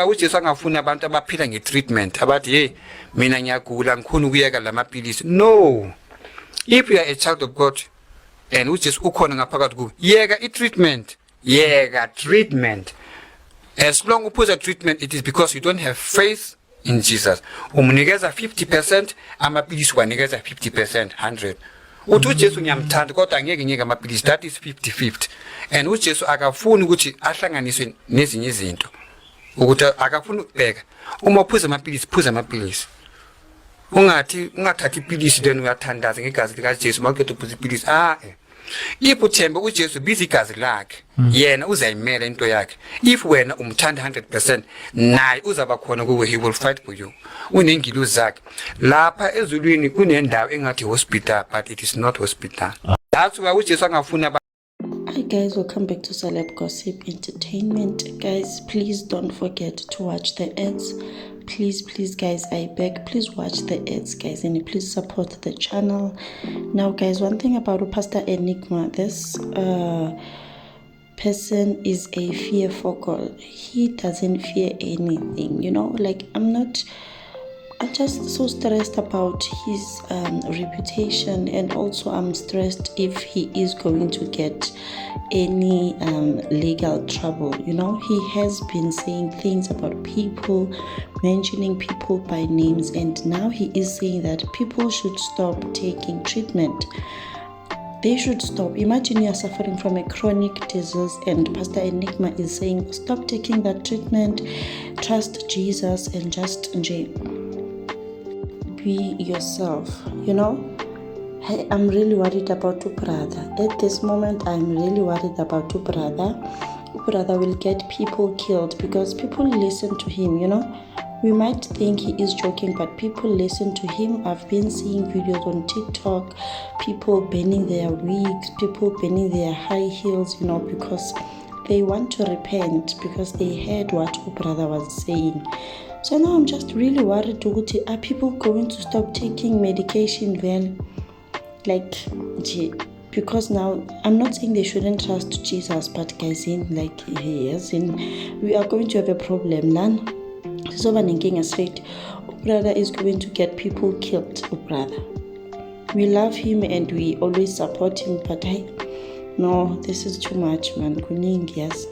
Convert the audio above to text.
uJesu angafuna abantu abaphila nge-treatment abathi hey mina ngiyagula ngikhona ukuyeka lamapilisi. No, if you are a child of God and uJesu ukhona ngaphakathi kuwe, yeka i-treatment, yeka treatment. As long uphuza treatment, it is because you don't have faith in Jesus. Umnikeza 50%, amapilisi wanikeza 50%, 100. Uthi uJesu ngiyamthanda kodwa angeke ngeke amapilisi, that is 50-50. And uJesu akafuni ukuthi ahlanganiswe nezinye izinto. Ukuthi akafuni ukubheka uma uphuza amapilisi, phuza amapilisi. Ungathathi ipilisi then uyathandaza ngegazi lika Jesu makuqeda uphuza ipilisi. If uthembe uJesu biza igazi lakhe, yena uzayimela into yakhe. If wena umthanda 100%, naye uzaba khona kuwe, he will fight for you. Unengiluzi zakhe. Lapha ezulwini kunendawo engathi hospital, but it is not hospital. That's why uJesu angafuna. Hi guys, welcome back to Celeb Gossip Entertainment. Guys, please don't forget to watch the ads. Please guys, I beg, please watch the ads guys, and please support the channel. Now guys, one thing about Pastor Enigma, this person is a fearful girl. He doesn't fear anything, you know, like I'm just so stressed about his reputation, and also I'm stressed if he is going to get any legal trouble. You know, he has been saying things about people, mentioning people by names, and now he is saying that people should stop taking treatment. They should stop. Imagine you are suffering from a chronic disease and Pastor Enigma is saying stop taking that treatment, trust Jesus, and just be yourself. You know, hey, I'm really worried about your brother. At this moment, I'm really worried about your brother. Your brother will get people killed because people listen to him, you know. We might think he is joking, but people listen to him. I've been seeing videos on TikTok, people burning their wigs, people burning their high heels, you know, because they want to repent, because they heard what your brother was saying. So now I'm just really worried, are people going to stop taking medication then? Like, because now I'm not saying they shouldn't trust Jesus, but guys, we are going to have a problem. So straight, brother is going to get people killed. Brother, we love him and we always support him, but no, this is too much, man. Yes.